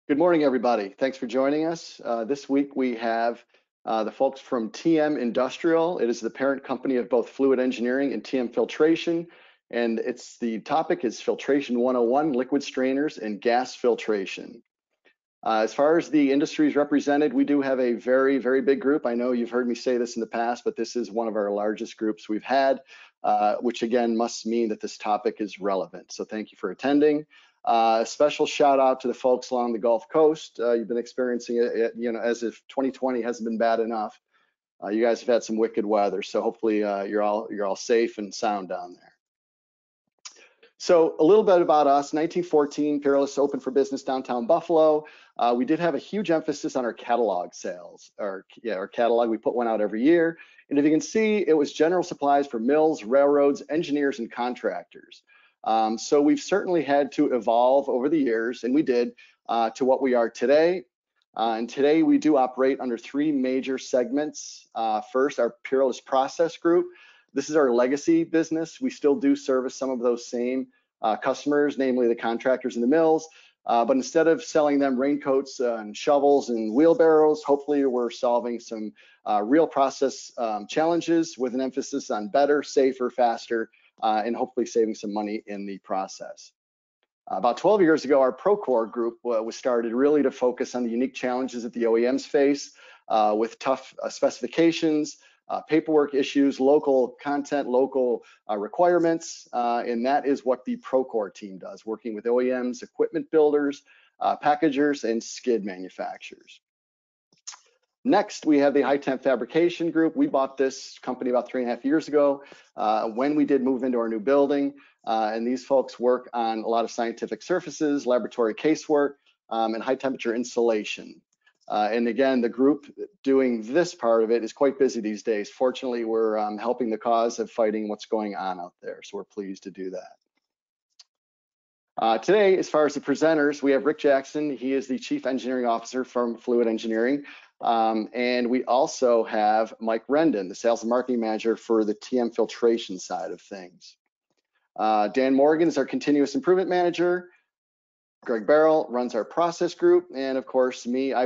Good morning, everybody. Thanks for joining us. This week we have the folks from TM Industrial. It is the parent company of both Fluid Engineering and TM Filtration. And the topic is Filtration 101, Liquid Strainers and Gas Filtration. As far as the industries represented, we do have a very, very big group. I know you've heard me say this in the past, but this is one of our largest groups we've had, which again must mean that this topic is relevant. So thank you for attending. A special shout out to the folks along the Gulf Coast. You've been experiencing it, as if 2020 hasn't been bad enough. You guys have had some wicked weather, so hopefully you're all safe and sound down there. So a little bit about us. 1914, Peerless opened for business downtown Buffalo. We did have a huge emphasis on our catalog sales. Our catalog, we put one out every year. And if you can see, it was general supplies for mills, railroads, engineers, and contractors. So we've certainly had to evolve over the years, and we did, to what we are today. And today we do operate under three major segments. First, our Peerless process group. This is our legacy business. We still do service some of those same customers, namely the contractors and the mills. But instead of selling them raincoats and shovels and wheelbarrows, hopefully we're solving some real process challenges with an emphasis on better, safer, faster, and hopefully saving some money in the process. About 12 years ago, our Procore group was started really to focus on the unique challenges that the OEMs face with tough specifications, paperwork issues, local content, local requirements, and that is what the Procore team does, working with OEMs, equipment builders, packagers, and skid manufacturers. Next, we have the High Temp Fabrication Group. We bought this company about 3.5 years ago when we did move into our new building, and these folks work on a lot of scientific surfaces, laboratory casework, and high temperature insulation. And again, the group doing this part of it is quite busy these days. Fortunately, we're helping the cause of fighting what's going on out there, so we're pleased to do that. Today, as far as the presenters, we have Rick Jackson. He is the Chief Engineering Officer from Fluid Engineering. And we also have Mike Rendon, the Sales and Marketing Manager for the TM Filtration side of things. Dan Morgan is our Continuous Improvement Manager. Greg Barrell runs our process group, and of course me, I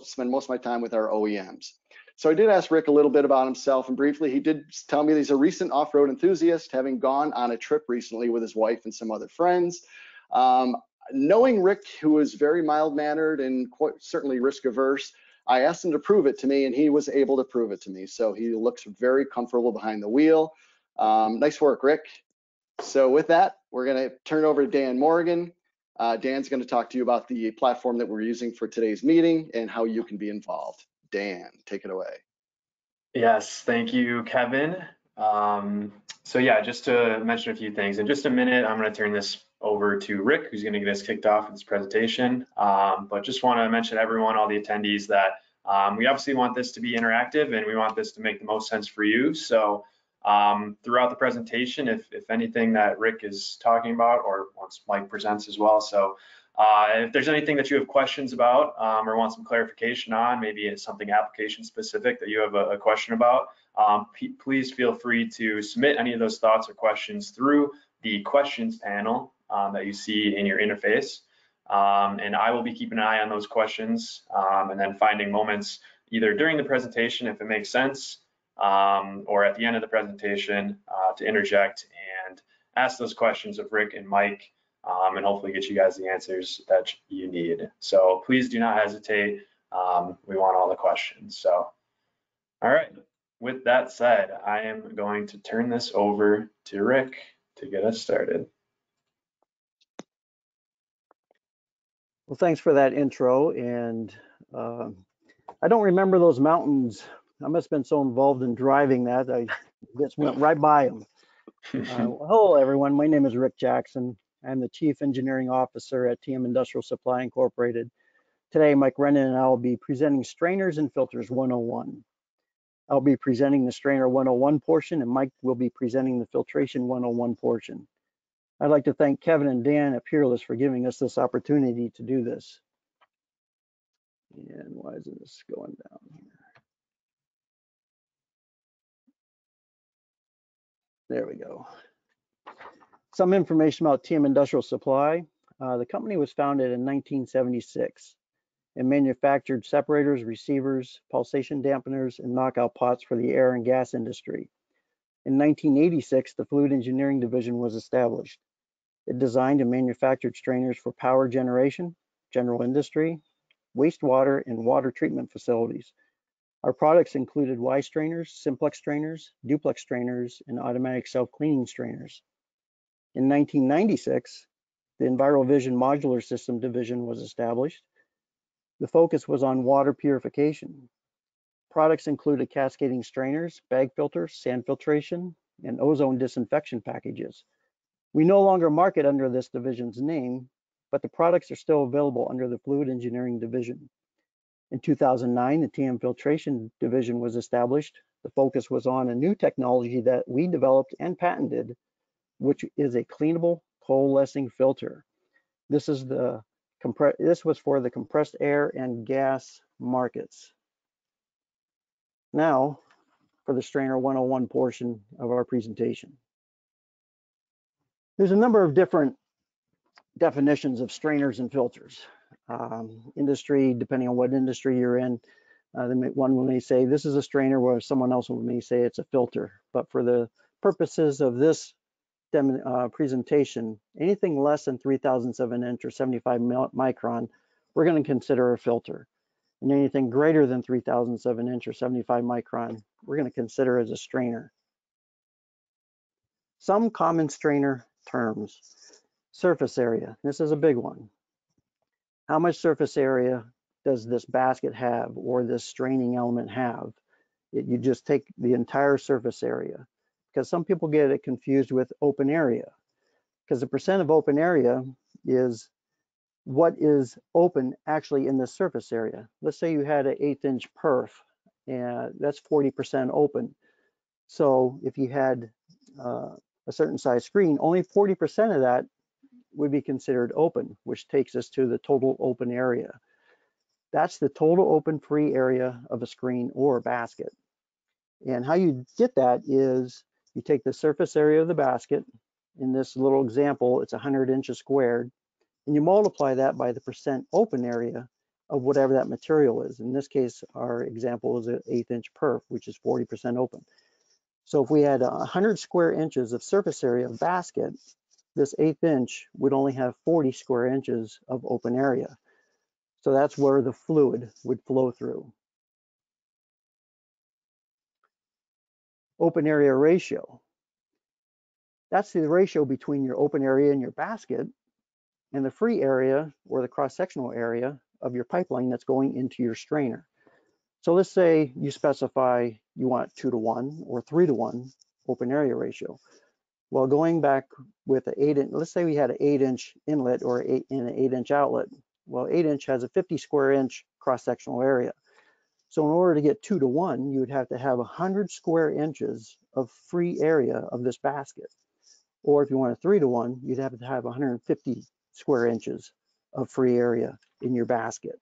spend most of my time with our OEMs. So I did ask Rick a little bit about himself, and briefly he did tell me that he's a recent off-road enthusiast, having gone on a trip recently with his wife and some other friends. Knowing Rick, who is very mild-mannered and certainly risk-averse, I asked him to prove it to me, and he was able to prove it to me. So he looks very comfortable behind the wheel. Nice work, Rick. So with that, we're going to turn it over to Dan Morgan. Dan's going to talk to you about the platform that we're using for today's meeting and how you can be involved. Dan, take it away. Yes, thank you, Kevin. So yeah, just to mention a few things. In just a minute, I'm going to turn this over to Rick, who's going to get us kicked off with this presentation. But just want to mention to everyone, all the attendees, that we obviously want this to be interactive and we want this to make the most sense for you. So throughout the presentation, if anything that Rick is talking about, or once Mike presents as well. So if there's anything that you have questions about or want some clarification on, maybe it's something application specific that you have a question about, please feel free to submit any of those thoughts or questions through the questions panel that you see in your interface. And I will be keeping an eye on those questions and then finding moments either during the presentation, if it makes sense, or at the end of the presentation to interject and ask those questions of Rick and Mike, and hopefully get you guys the answers that you need. So please do not hesitate. We want all the questions. So, all right, with that said, I am going to turn this over to Rick to get us started. Well, thanks for that intro. And I don't remember those mountains. I must have been so involved in driving that I just went right by them. Hello, everyone. My name is Rick Jackson. I'm the Chief Engineering Officer at TM Industrial Supply Incorporated. Today, Mike Rendon and I will be presenting Strainers and Filters 101. I'll be presenting the Strainer 101 portion, and Mike will be presenting the Filtration 101 portion. I'd like to thank Kevin and Dan at Peerless for giving us this opportunity to do this. And why is this going down here? There we go. Some information about TM Industrial Supply. The company was founded in 1976. and manufactured separators, receivers, pulsation dampeners, and knockout pots for the air and gas industry. In 1986, the Fluid Engineering Division was established. It designed and manufactured strainers for power generation, general industry, wastewater, and water treatment facilities. Our products included Y strainers, simplex strainers, duplex strainers, and automatic self-cleaning strainers. In 1996, the EnviroVision Modular System Division was established. The focus was on water purification. Products included cascading strainers, bag filters, sand filtration, and ozone disinfection packages. We no longer market under this division's name, but the products are still available under the Fluid Engineering Division. In 2009, the TM Filtration Division was established. The focus was on a new technology that we developed and patented, which is a cleanable coalescing filter. This was for the compressed air and gas markets. Now, for the Strainer 101 portion of our presentation. There's a number of different definitions of strainers and filters. Industry, depending on what industry you're in, one may say this is a strainer, where someone else may say it's a filter. But for the purposes of this presentation, anything less than 3/1000 of an inch or 75 micron, we're going to consider a filter. And anything greater than 3/1000 of an inch or 75 micron, we're going to consider as a strainer. Some common strainer terms. Surface area. This is a big one. How much surface area does this basket have, or this straining element have? You just take the entire surface area, because some people get it confused with open area, because the percent of open area is what is open actually in the surface area. Let's say you had an 1/8 inch perf, and that's 40% open. So if you had a certain size screen, only 40% of that would be considered open, which takes us to the total open area. That's the total open free area of a screen or a basket. And how you get that is you take the surface area of the basket. In this little example, it's 100 inches squared, and you multiply that by the percent open area of whatever that material is. In this case, our example is an 1/8 inch perf, which is 40% open. So if we had 100 square inches of surface area of basket, this 1/8 inch would only have 40 square inches of open area. So that's where the fluid would flow through. Open area ratio. That's the ratio between your open area in your basket and the free area, or the cross-sectional area, of your pipeline that's going into your strainer. So let's say you specify you want 2:1 or 3:1 open area ratio. Well, going back with the 8 inch, let's say we had an 8 inch inlet or an 8 inch outlet. Well, 8 inch has a 50 square inch cross-sectional area. So in order to get 2:1, you would have to have 100 square inches of free area of this basket. Or if you want a 3:1, you'd have to have 150 square inches of free area in your basket.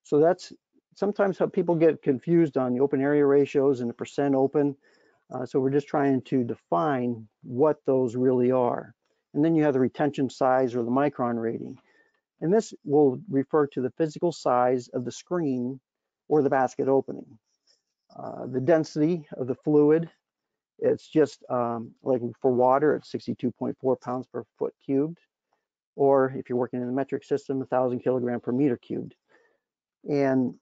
So that's sometimes how people get confused on the open area ratios and the percent open. So we're just trying to define what those really are. And then you have the retention size, or the micron rating. And this will refer to the physical size of the screen or the basket opening. The density of the fluid, it's just like for water, it's 62.4 pounds per foot cubed. Or if you're working in the metric system, 1,000 kilogram per meter cubed. And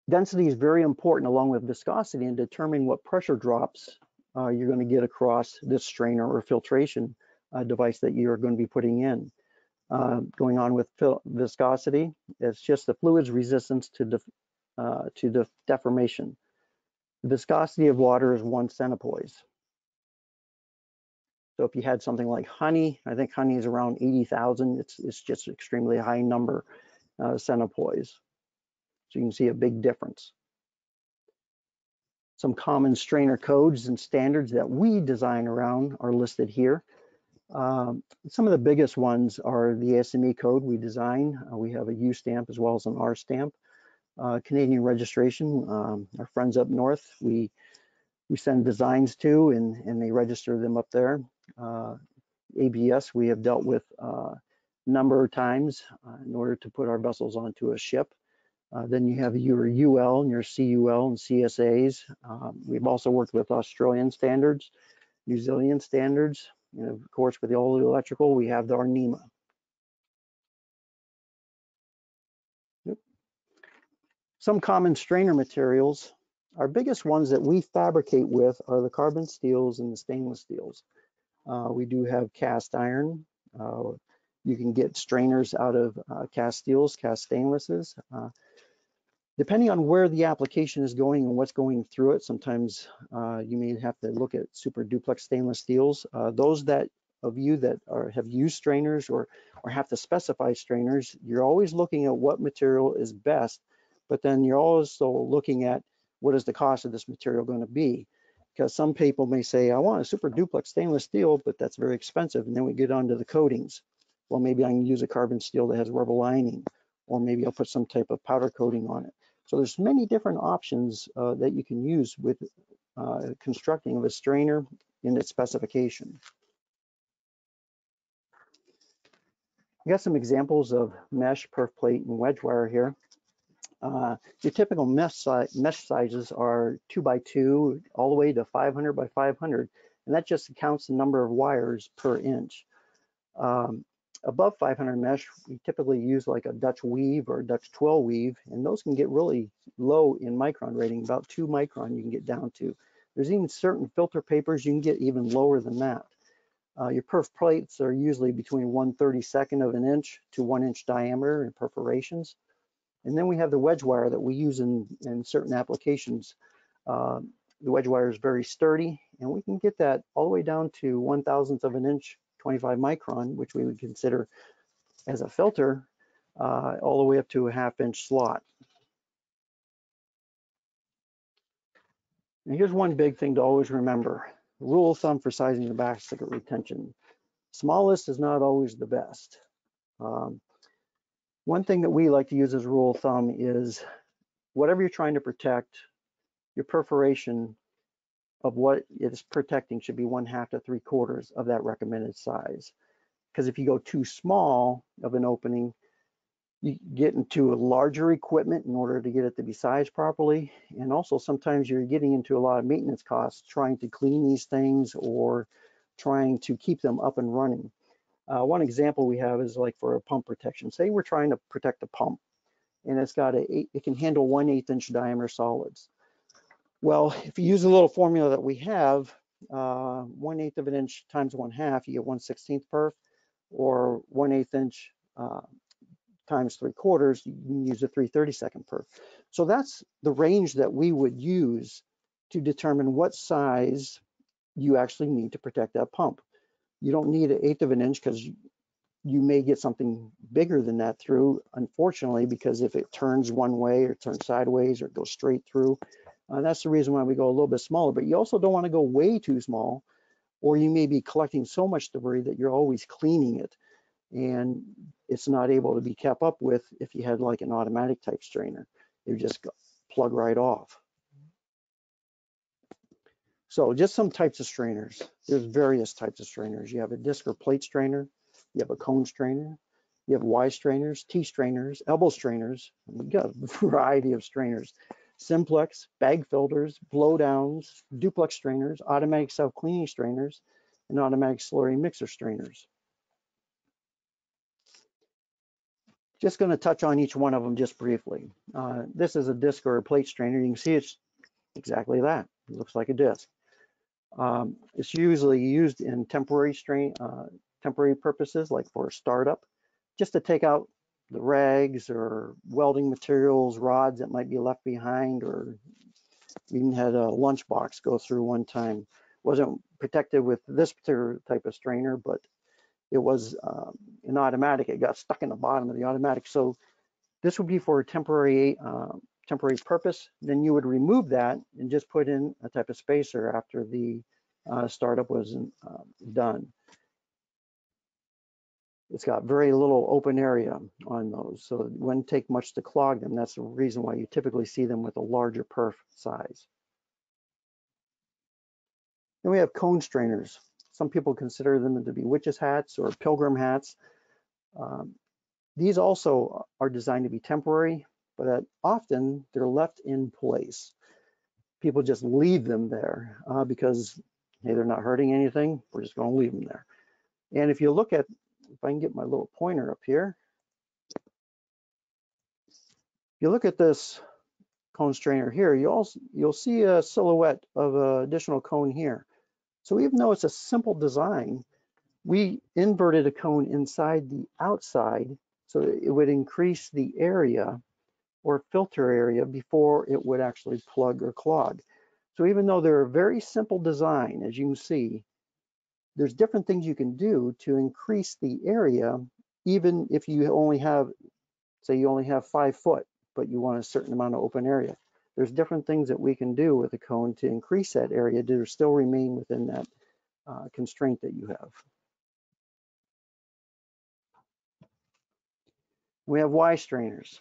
density is very important, along with viscosity, in determining what pressure drops you're going to get across this strainer or filtration device that you're going to be putting in. Going on with viscosity, it's just the fluid's resistance to deformation. The viscosity of water is 1 centipoise. So if you had something like honey, I think honey is around 80,000. It's just an extremely high number, centipoise. So you can see a big difference. Some common strainer codes and standards that we design around are listed here. Some of the biggest ones are the ASME code we design. We have a U stamp as well as an R stamp. Canadian registration, our friends up north, we send designs to, and they register them up there. ABS, we have dealt with number of times in order to put our vessels onto a ship. Then you have your UL and your CUL and CSAs. We've also worked with Australian standards, New Zealand standards, and of course with all the electrical, we have our NEMA. Yep. Some common strainer materials. Our biggest ones that we fabricate with are the carbon steels and the stainless steels. We do have cast iron. You can get strainers out of cast steels, cast stainlesses. Depending on where the application is going and what's going through it, sometimes you may have to look at super duplex stainless steels. Those of you that have used strainers or have to specify strainers, you're always looking at what material is best, but then you're also looking at what is the cost of this material going to be. Because some people may say, I want a super duplex stainless steel, but that's very expensive. And then we get onto the coatings. Well, maybe I can use a carbon steel that has rubber lining, or maybe I'll put some type of powder coating on it. So there's many different options that you can use with constructing of a strainer in its specification. I got some examples of mesh, perf plate, and wedge wire here. Your typical mesh sizes are 2x2 all the way to 500 by 500, and that just counts the number of wires per inch. Above 500 mesh, we typically use like a Dutch weave or a Dutch 12 weave, and those can get really low in micron rating, about 2 micron you can get down to. There's even certain filter papers you can get even lower than that. Your perf plates are usually between 1/32 of an inch to 1 inch diameter in perforations. And then we have the wedge wire that we use in certain applications. The wedge wire is very sturdy, and we can get that all the way down to 1/1000th of an inch, 25 micron, which we would consider as a filter, all the way up to a 1/2 inch slot. And here's one big thing to always remember. Rule of thumb for sizing the basket retention. Smallest is not always the best. One thing that we like to use as a rule of thumb is whatever you're trying to protect, your perforation of what it is protecting should be 1/2 to 3/4 of that recommended size. Because if you go too small of an opening, you get into a larger equipment in order to get it to be sized properly. And also sometimes you're getting into a lot of maintenance costs trying to clean these things or trying to keep them up and running. One example we have is like for a pump protection. Say we're trying to protect a pump and it can handle 1/8 inch diameter solids. Well, if you use a little formula that we have, 1/8 of an inch times 1/2, you get 1/16 perf, or 1/8 inch times 3/4, you can use a 3/32 perf. So that's the range that we would use to determine what size you actually need to protect that pump. You don't need 1/8 of an inch because you may get something bigger than that through, unfortunately, because if it turns one way or turns sideways or goes straight through, that's the reason why we go a little bit smaller. But you also don't want to go way too small, or you may be collecting so much debris that you're always cleaning it, and it's not able to be kept up with if you had like an automatic type strainer. It would just plug right off. So just some types of strainers. There's various types of strainers. You have a disc or plate strainer, you have a cone strainer, you have Y strainers, T strainers, elbow strainers. We've got a variety of strainers. Simplex, bag filters, blowdowns, duplex strainers, automatic self-cleaning strainers, and automatic slurry mixer strainers. Just going to touch on each one of them just briefly. This is a disc or a plate strainer. You can see it's exactly that. It looks like a disc. It's usually used in temporary purposes, like for a startup, just to take out the rags or welding materials, rods that might be left behind, or even had a lunchbox go through one time. Wasn't protected with this particular type of strainer, but it was an automatic. It got stuck in the bottom of the automatic. So this would be for a temporary purpose. Then you would remove that and just put in a type of spacer after the startup was done. It's got very little open area on those, so it wouldn't take much to clog them. That's the reason why you typically see them with a larger perf size. Then we have cone strainers. Some people consider them to be witches' hats or pilgrim hats. These also are designed to be temporary, but often they're left in place. People just leave them there because, hey, they're not hurting anything. We're just going to leave them there. And if you look at, if I can get my little pointer up here, if you look at this cone strainer here, you'll see a silhouette of an additional cone here. So even though it's a simple design, we inverted a cone inside the outside so it would increase the area or filter area before it would actually plug or clog. So even though they're a very simple design, as you can see, there's different things you can do to increase the area, even if you only have, say you only have 5 foot, but you want a certain amount of open area. There's different things that we can do with a cone to increase that area to still remain within that constraint that you have. We have Y strainers.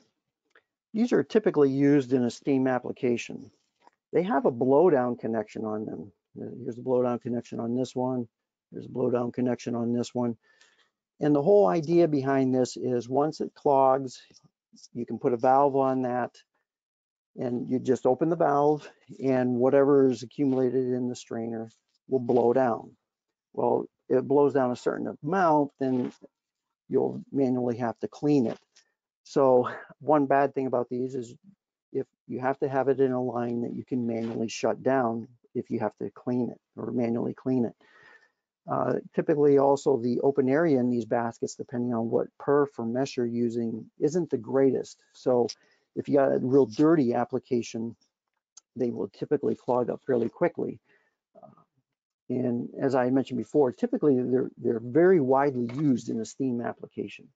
These are typically used in a steam application. They have a blowdown connection on them. Here's a blowdown connection on this one. There's a blowdown connection on this one. And the whole idea behind this is once it clogs, you can put a valve on that and you just open the valve and whatever is accumulated in the strainer will blow down. Well, if it blows down a certain amount, then you'll manually have to clean it. So one bad thing about these is if you have to have it in a line that you can manually shut down if you have to clean it or manually clean it. Typically also the open area in these baskets, depending on what perf or mesh you're using, isn't the greatest. So if you got a real dirty application, they will typically clog up fairly quickly. And as I mentioned before, typically they're very widely used in a steam application.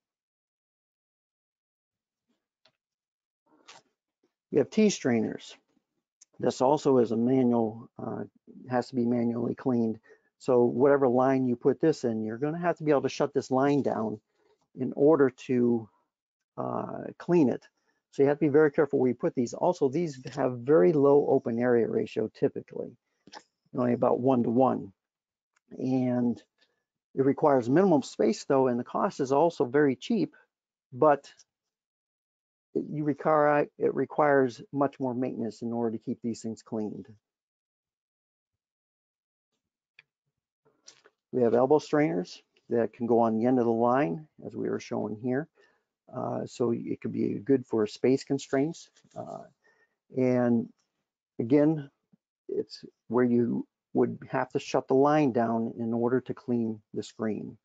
We have T strainers. This also is a manual, has to be manually cleaned. So whatever line you put this in, you're going to have to be able to shut this line down in order to clean it. So you have to be very careful where you put these. Also, these have very low open area ratio typically, only about 1:1. And it requires minimum space though, and the cost is also very cheap, but it requires much more maintenance in order to keep these things cleaned. We have elbow strainers that can go on the end of the line, as we were showing here. So it could be good for space constraints. And again, it's where you would have to shut the line down in order to clean the screen.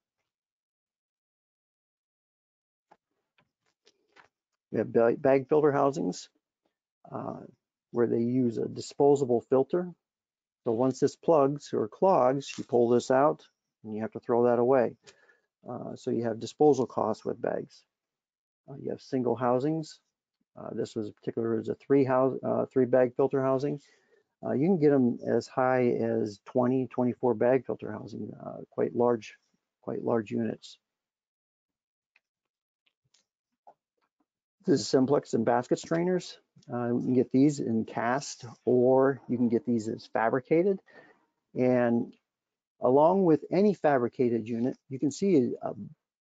We have bag filter housings where they use a disposable filter. So once this plugs or clogs, you pull this out and you have to throw that away. So you have disposal costs with bags. You have single housings. This was particular as a three bag filter housing. You can get them as high as 20, 24 bag filter housing, quite large units. This is simplex and basket strainers. You can get these in cast, or you can get these as fabricated. And along with any fabricated unit, you can see a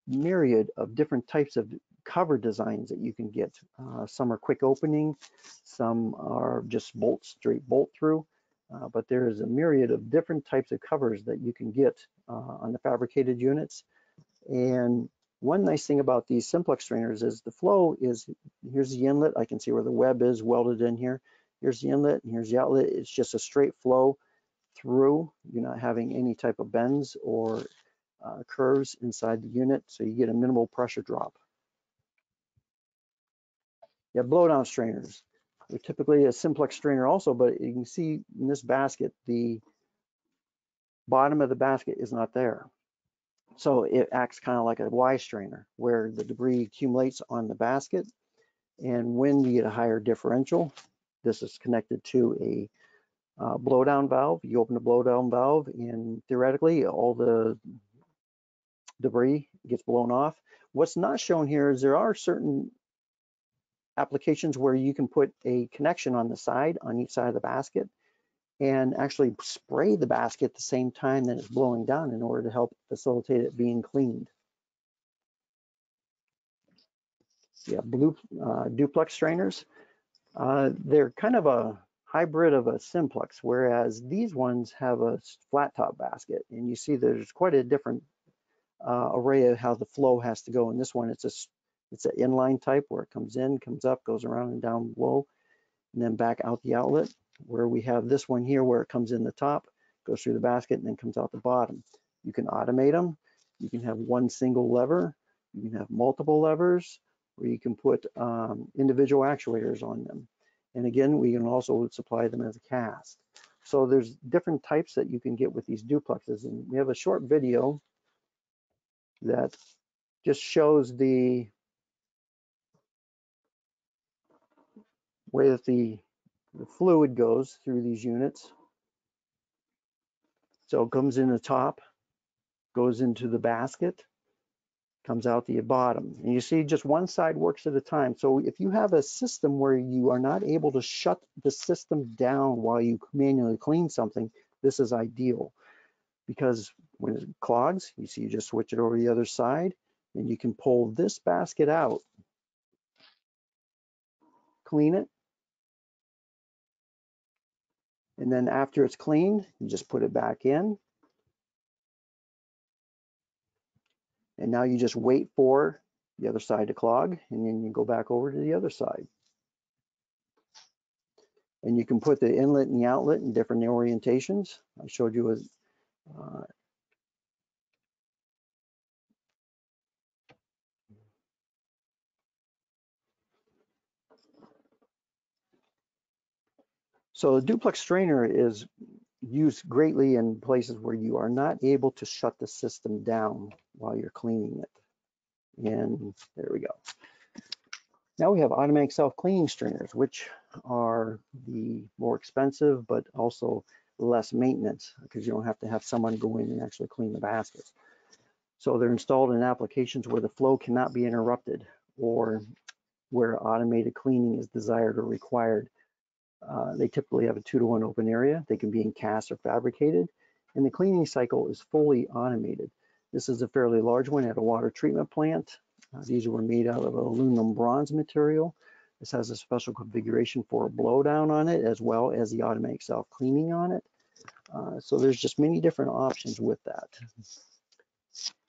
myriad of different types of cover designs that you can get. Some are quick opening, some are just straight bolt through, but there is a myriad of different types of covers that you can get on the fabricated units. And one nice thing about these simplex strainers is the flow is, here's the inlet, I can see where the web is welded in here. Here's the inlet and here's the outlet. It's just a straight flow through. You're not having any type of bends or curves inside the unit, so you get a minimal pressure drop. You have blowdown strainers. They're typically a simplex strainer also, but you can see in this basket, the bottom of the basket is not there. So it acts kind of like a Y strainer where the debris accumulates on the basket. And when you get a higher differential, this is connected to a blowdown valve. You open the blowdown valve and theoretically all the debris gets blown off. What's not shown here is there are certain applications where you can put a connection on the side, on each side of the basket, and actually spray the basket at the same time that it's blowing down in order to help facilitate it being cleaned. Yeah, Duplex Strainers. They're kind of a hybrid of a simplex, whereas these ones have a flat top basket, and you see there's quite a different array of how the flow has to go. In this one, it's an inline type where it comes in, comes up, goes around and down below, and then back out the outlet. Where we have this one here where it comes in the top, goes through the basket, and then comes out the bottom. You can automate them. You can have one single lever. You can have multiple levers, or you can put individual actuators on them. And again, we can also supply them as a cast. So there's different types that you can get with these duplexes. And we have a short video that just shows the way that the fluid goes through these units. So it comes in the top, goes into the basket, comes out the bottom. And you see just one side works at a time. So if you have a system where you are not able to shut the system down while you manually clean something, this is ideal. Because when it clogs, you see you just switch it over to the other side, and you can pull this basket out, clean it, and then after it's cleaned, you just put it back in. And now you just wait for the other side to clog, and then you go back over to the other side. And you can put the inlet and the outlet in different orientations. I showed you so the duplex strainer is used greatly in places where you are not able to shut the system down while you're cleaning it. And there we go. Now we have automatic self-cleaning strainers, which are the more expensive, but also less maintenance because you don't have to have someone go in and actually clean the baskets. So they're installed in applications where the flow cannot be interrupted or where automated cleaning is desired or required. They typically have a 2-to-1 open area. They can be in cast or fabricated, and the cleaning cycle is fully automated. This is a fairly large one at a water treatment plant. These were made out of aluminum bronze material. This has a special configuration for a blowdown on it, as well as the automatic self-cleaning on it. So there's just many different options with that.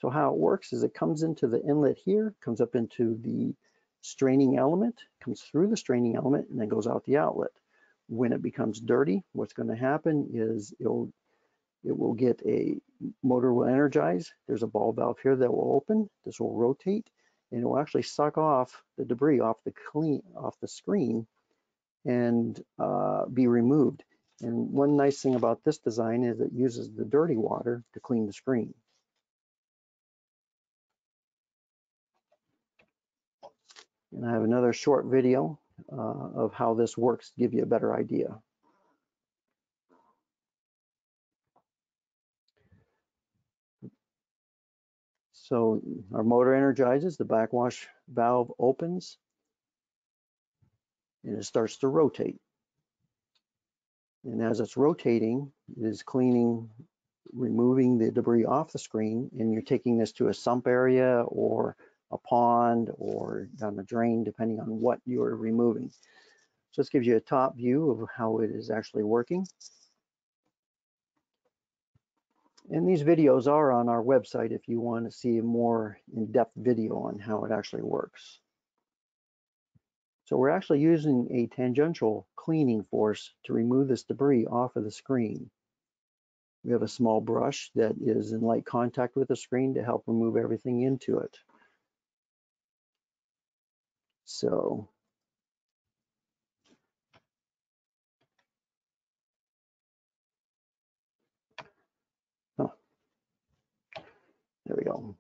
So how it works is it comes into the inlet here, comes up into the straining element, comes through the straining element, and then goes out the outlet. When it becomes dirty, what's going to happen is it will get a motor will energize. There's a ball valve here that will open. This will rotate, and it will actually suck off the debris off the screen and be removed. And one nice thing about this design is it uses the dirty water to clean the screen. And I have another short video of how this works to give you a better idea. So our motor energizes, the backwash valve opens, and it starts to rotate. And as it's rotating, it is cleaning, removing the debris off the screen, and you're taking this to a sump area or a pond or down the drain, depending on what you're removing. So this gives you a top view of how it is actually working. And these videos are on our website if you want to see a more in-depth video on how it actually works. So we're actually using a tangential cleaning force to remove this debris off of the screen. We have a small brush that is in light contact with the screen to help remove everything into it. So there we go.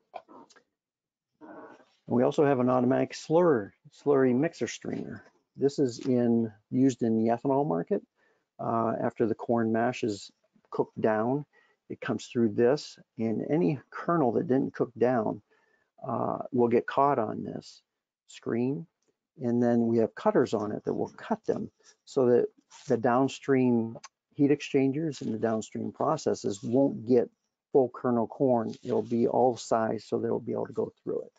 And we also have an automatic slurry mixer strainer. This is used in the ethanol market. After the corn mash is cooked down, it comes through this, and any kernel that didn't cook down will get caught on this screen. And then we have cutters on it that will cut them so that the downstream heat exchangers and the downstream processes won't get full kernel corn. It'll be all size, so they'll be able to go through it.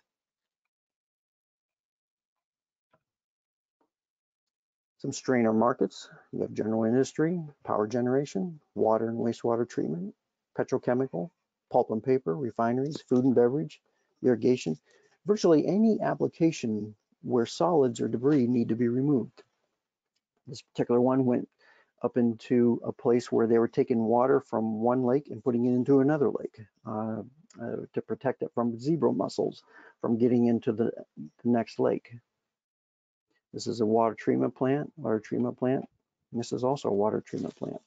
Some strainer markets. You have general industry, power generation, water and wastewater treatment, petrochemical, pulp and paper, refineries, food and beverage, irrigation, virtually any application where solids or debris need to be removed. This particular one went up into a place where they were taking water from one lake and putting it into another lake to protect it from zebra mussels from getting into the next lake. This is a water treatment plant, and this is also a water treatment plant.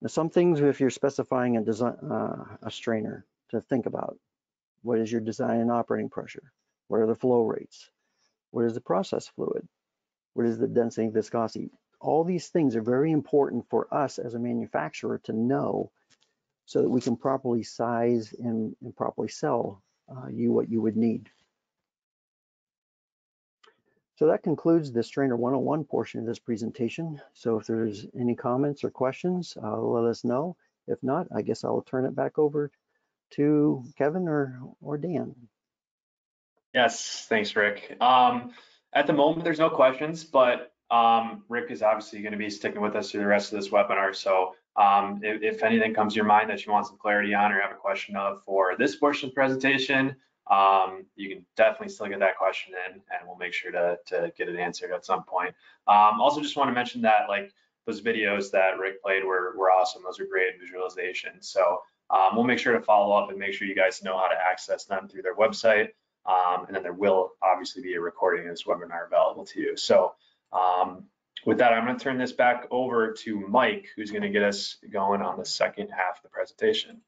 Now, some things, if you're specifying a design, a strainer, to think about. What is your design and operating pressure? What are the flow rates? What is the process fluid? What is the density and viscosity? All these things are very important for us as a manufacturer to know so that we can properly size and properly sell you what you would need. So that concludes the Strainer 101 portion of this presentation. So if there's any comments or questions, let us know. If not, I guess I'll turn it back over to Kevin or Dan. Yes, thanks, Rick. At the moment, there's no questions, but Rick is obviously going to be sticking with us through the rest of this webinar. So if anything comes to your mind that you want some clarity on or have a question of for this portion of the presentation, you can definitely still get that question in, and we'll make sure to get it answered at some point. Also, just want to mention that like those videos that Rick played were awesome. Those are great visualizations. So we'll make sure to follow up and make sure you guys know how to access them through their website. And then there will obviously be a recording of this webinar available to you. So with that, I'm going to turn this back over to Mike, who's going to get us going on the second half of the presentation.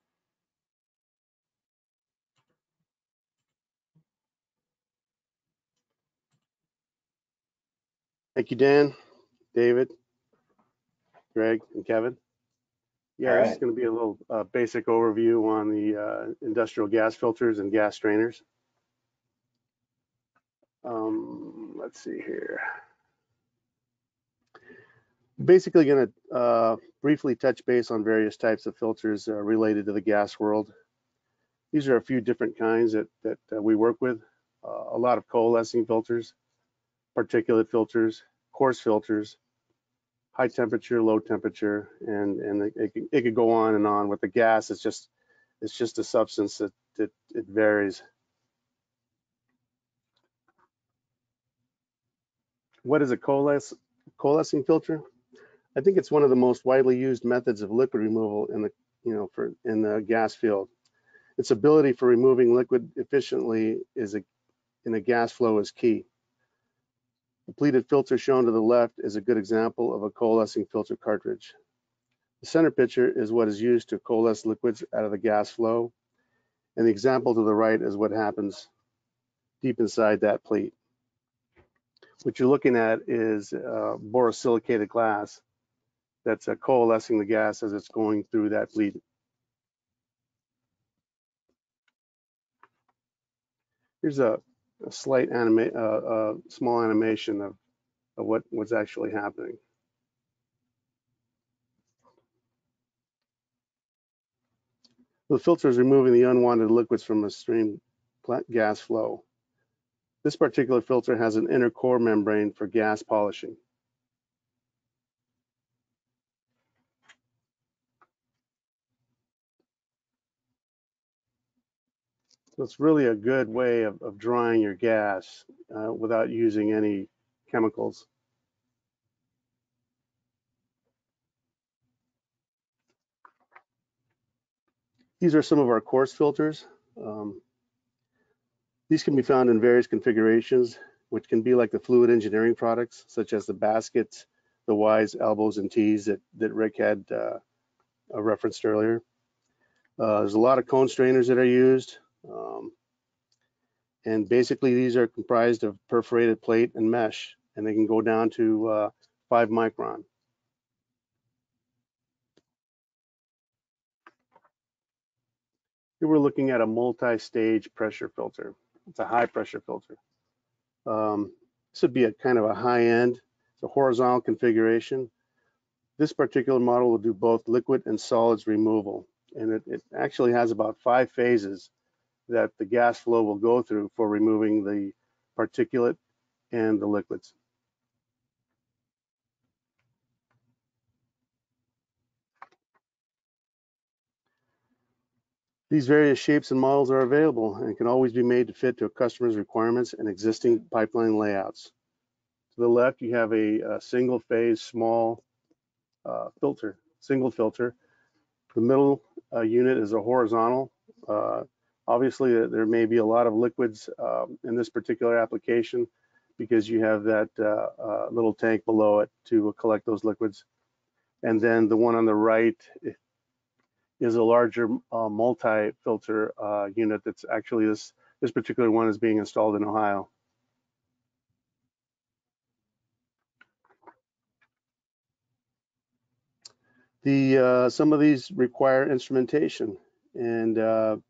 Thank you, Dan, David, Greg, and Kevin. Yeah, this is going to be a little basic overview on the industrial gas filters and gas strainers. Let's see here. Basically going to briefly touch base on various types of filters related to the gas world. These are a few different kinds that we work with. A lot of coalescing filters, particulate filters, coarse filters, high temperature, low temperature, and it could go on and on. With the gas, it's just a substance that it varies. What is a coalescing filter? I think it's one of the most widely used methods of liquid removal in the gas field. Its ability for removing liquid efficiently in a gas flow is key. The pleated filter shown to the left is a good example of a coalescing filter cartridge. The center picture is what is used to coalesce liquids out of the gas flow, and the example to the right is what happens deep inside that pleat. What you're looking at is borosilicated glass that's coalescing the gas as it's going through that pleat. Here's a slight small animation of what's actually happening. The filter is removing the unwanted liquids from a stream gas flow. This particular filter has an inner core membrane for gas polishing. So it's really a good way of drying your gas without using any chemicals. These are some of our coarse filters. These can be found in various configurations, which can be like the fluid engineering products, such as the baskets, the Ys, elbows, and Ts that Rick had referenced earlier. There's a lot of cone strainers that are used. And basically, these are comprised of perforated plate and mesh, and they can go down to 5 micron. Here we're looking at a multi-stage pressure filter. It's a high pressure filter. This would be a kind of a high end. It's a horizontal configuration. This particular model will do both liquid and solids removal. And it actually has about 5 phases that the gas flow will go through for removing the particulate, and the liquids. These various shapes and models are available and can always be made to fit to a customer's requirements and existing pipeline layouts. To the left, you have a single phase small filter, single filter. The middle unit is a horizontal. Obviously, there may be a lot of liquids in this particular application because you have that little tank below it to collect those liquids. And then the one on the right is a larger multi-filter unit that's actually, this particular one is being installed in Ohio. Some of these require instrumentation, and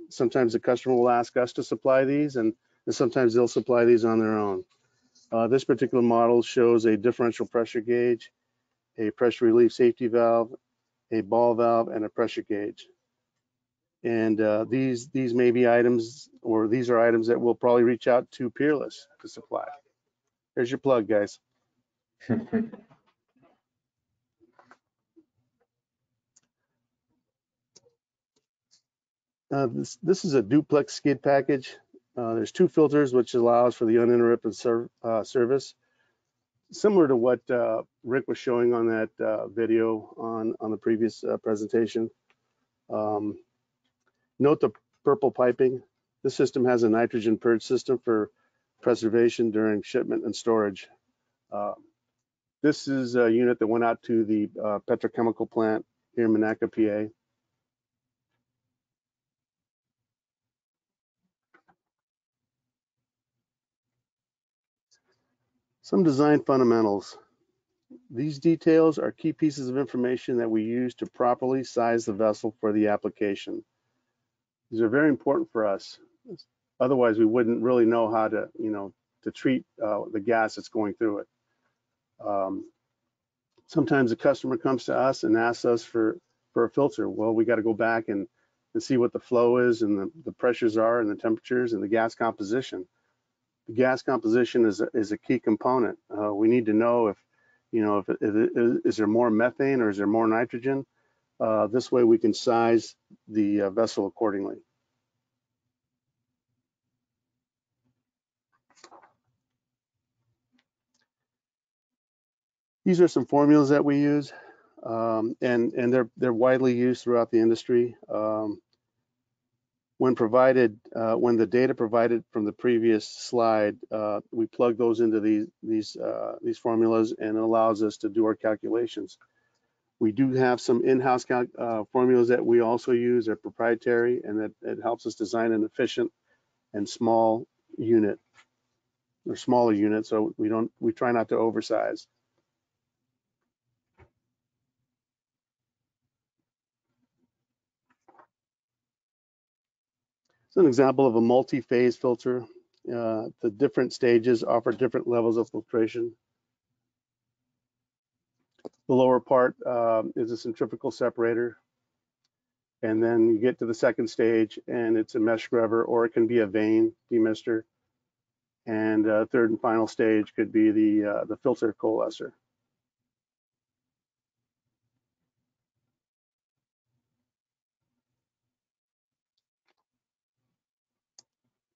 sometimes the customer will ask us to supply these, and sometimes they'll supply these on their own. This particular model shows a differential pressure gauge, a pressure relief safety valve, a ball valve, and a pressure gauge. And these may be items, or these are items that we'll probably reach out to Peerless to supply. Here's your plug, guys. This is a duplex skid package. There's 2 filters, which allows for the uninterrupted service. Similar to what Rick was showing on that video on the previous presentation. Note the purple piping. This system has a nitrogen purge system for preservation during shipment and storage. This is a unit that went out to the petrochemical plant here in Monaca, PA. Some design fundamentals. These details are key pieces of information that we use to properly size the vessel for the application. These are very important for us. Otherwise, we wouldn't really know how to, to treat the gas that's going through it. Sometimes the customer comes to us and asks us for a filter. Well, we got to go back and see what the flow is and the pressures are and the temperatures and the gas composition. The gas composition is a key component. We need to know if is there more methane or is there more nitrogen? This way we can size the vessel accordingly. These are some formulas that we use, and they're widely used throughout the industry. When the data provided from the previous slide, we plug those into these formulas, and it allows us to do our calculations. We do have some in-house formulas that we also use. They're proprietary, and that it helps us design an efficient and small unit, or smaller unit, so we try not to oversize. It's an example of a multi-phase filter. The different stages offer different levels of filtration. The lower part is a centrifugal separator. And then you get to the second stage and it's a mesh scrubber, or it can be a vane demister. And third and final stage could be the filter coalescer.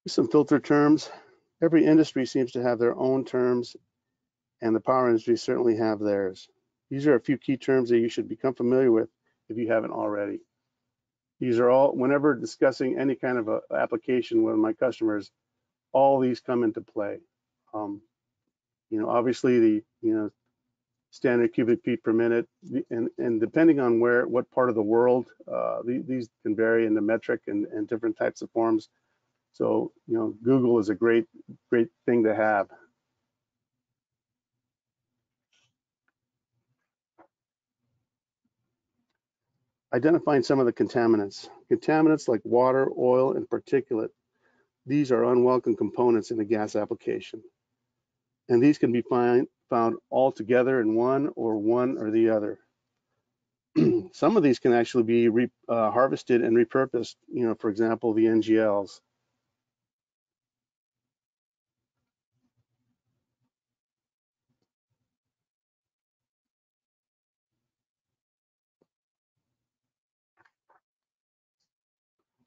Some filter terms. Every industry seems to have their own terms, and the power industry certainly have theirs. These are a few key terms that you should become familiar with if you haven't already. These are all, whenever discussing any kind of application with my customers, all these come into play. Obviously the standard cubic feet per minute, and depending on what part of the world, these can vary in the metric and different types of forms. So, Google is a great thing to have. Identifying some of the contaminants. Contaminants like water, oil, and particulate. These are unwelcome components in the gas application. And these can be found all together in one or the other. Some of these can actually be harvested and repurposed, for example, the NGLs.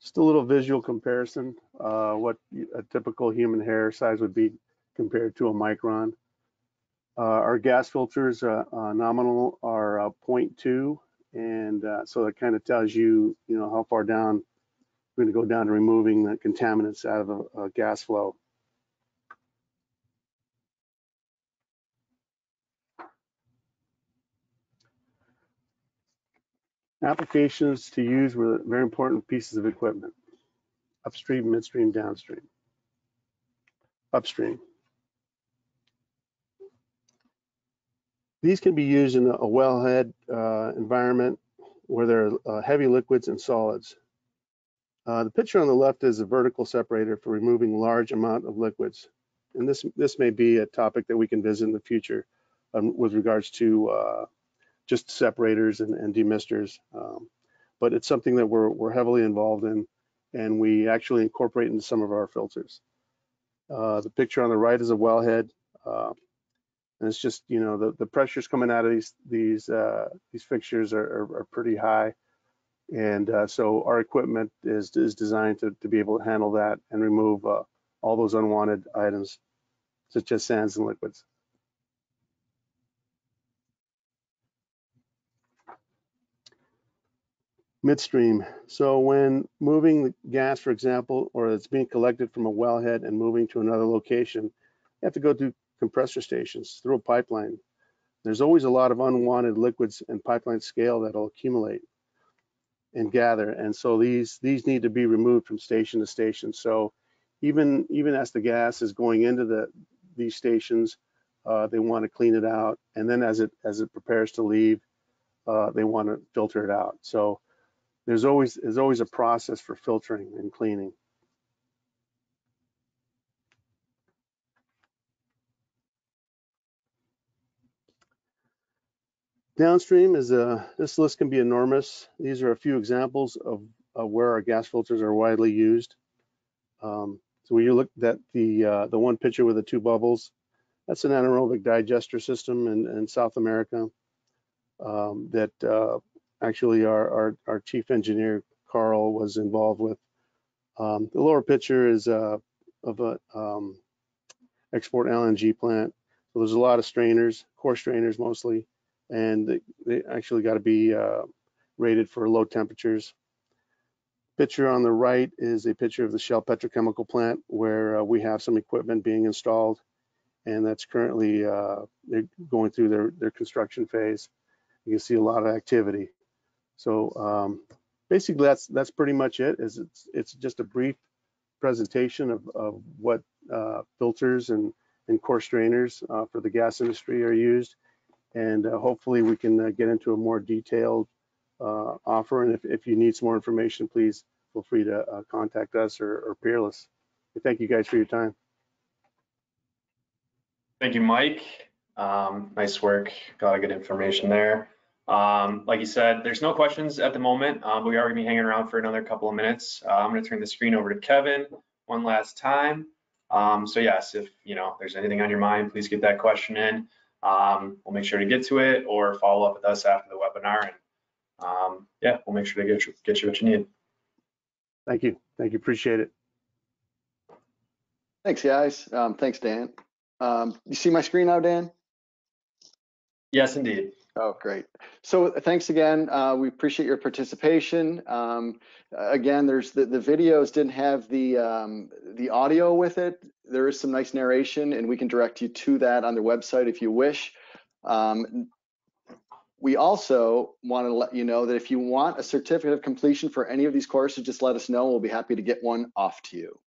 Just a little visual comparison, what a typical human hair size would be compared to a micron. Our gas filters nominal are 0.2, and so that kind of tells you, how far down we're going to go down to removing the contaminants out of a gas flow. Applications to use were very important pieces of equipment: upstream, midstream, downstream. Upstream. These can be used in a wellhead environment where there are heavy liquids and solids. The picture on the left is a vertical separator for removing large amount of liquids. And this may be a topic that we can visit in the future with regards to just separators and demisters. But it's something that we're heavily involved in, and we actually incorporate into some of our filters. The picture on the right is a wellhead, and it's just, the pressures coming out of these fixtures are pretty high, and so our equipment is designed to be able to handle that and remove all those unwanted items, such as sands and liquids. Midstream. So when moving the gas, for example, or it's being collected from a wellhead and moving to another location, you have to go through compressor stations, through a pipeline. There's always a lot of unwanted liquids and pipeline scale that'll accumulate and gather, and so these need to be removed from station to station. So even as the gas is going into these stations, they want to clean it out, and then as it prepares to leave, they want to filter it out. So there's always a process for filtering and cleaning. Downstream is this list can be enormous. These are a few examples of where our gas filters are widely used. So when you look at the one picture with the two bubbles, that's an anaerobic digester system in South America that actually our chief engineer Carl was involved with. The lower picture is of a export LNG plant. So there's a lot of strainers, coarse strainers mostly, and they actually got to be rated for low temperatures. Picture on the right is a picture of the Shell petrochemical plant where we have some equipment being installed, and that's currently they're going through their construction phase. You can see a lot of activity. So basically that's pretty much it. It's just a brief presentation of what filters and coarse strainers for the gas industry are used, and hopefully we can get into a more detailed offer. And if you need some more information, please feel free to contact us or Peerless. Thank you guys for your time. Thank you, Mike. Nice work. Got a good information there. Like you said, there's no questions at the moment. We are going to be hanging around for another couple of minutes. I'm going to turn the screen over to Kevin one last time. So yes, if there's anything on your mind, please get that question in. We'll make sure to get to it, or follow up with us after the webinar, and yeah, we'll make sure to get you what you need. Thank you. Appreciate it. Thanks, guys. Thanks, Dan. You see my screen now, Dan? Yes, indeed. Oh, great. So thanks again. We appreciate your participation. Again, there's the videos didn't have the audio with it. There is some nice narration, and we can direct you to that on their website if you wish. We also want to let you know that if you want a certificate of completion for any of these courses, just let us know. We'll be happy to get one off to you.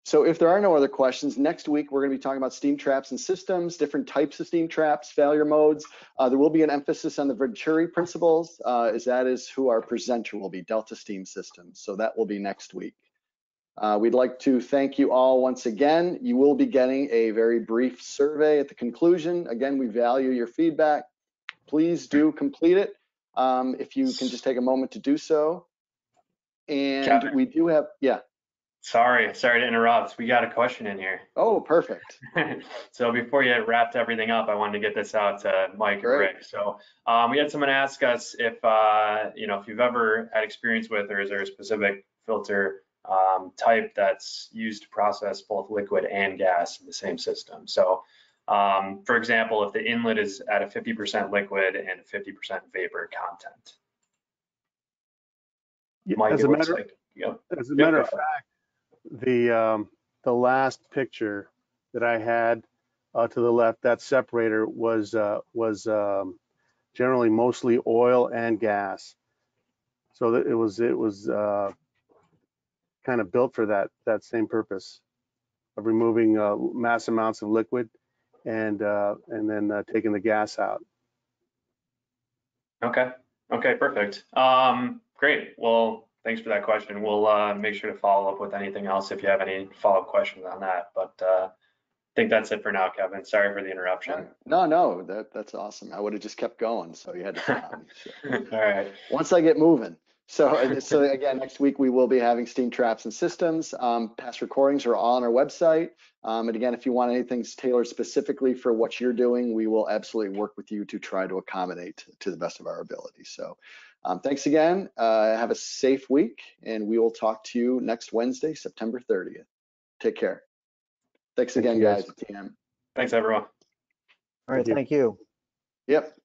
So if there are no other questions, next week we're going to be talking about steam traps and systems, different types of steam traps, failure modes. There will be an emphasis on the Venturi principles, as that is who our presenter will be, Delta Steam Systems. So that will be next week. We'd like to thank you all once again. You will be getting a very brief survey at the conclusion. Again, we value your feedback. Please do complete it if you can just take a moment to do so. And Kevin, we do have, yeah. Sorry to interrupt. We got a question in here. Oh, perfect. So before you wrapped everything up, I wanted to get this out to Mike and Rick. So we had someone ask us if, if you've ever had experience with, or is there a specific filter type that's used to process both liquid and gas in the same system. So for example, if the inlet is at a 50% liquid and 50% vapor content. Mike, As a matter of fact, the last picture that I had to the left, that separator was generally mostly oil and gas. So that it was kind of built for that same purpose of removing mass amounts of liquid and then taking the gas out. Okay, perfect. Great. Well, thanks for that question. We'll make sure to follow up with anything else if you have any follow-up questions on that. But I think that's it for now, Kevin. Sorry for the interruption. No, that's awesome. I would have just kept going, so you had to stop me. So. All right. Once I get moving. So again, next week we will be having steam traps and systems. Past recordings are all on our website. And again, if you want anything tailored specifically for what you're doing, we will absolutely work with you to try to accommodate to the best of our ability. So thanks again. Have a safe week, and we will talk to you next Wednesday, September 30th. Take care. Thanks again, guys at TM. Thanks, everyone. All right, thank you. Yep.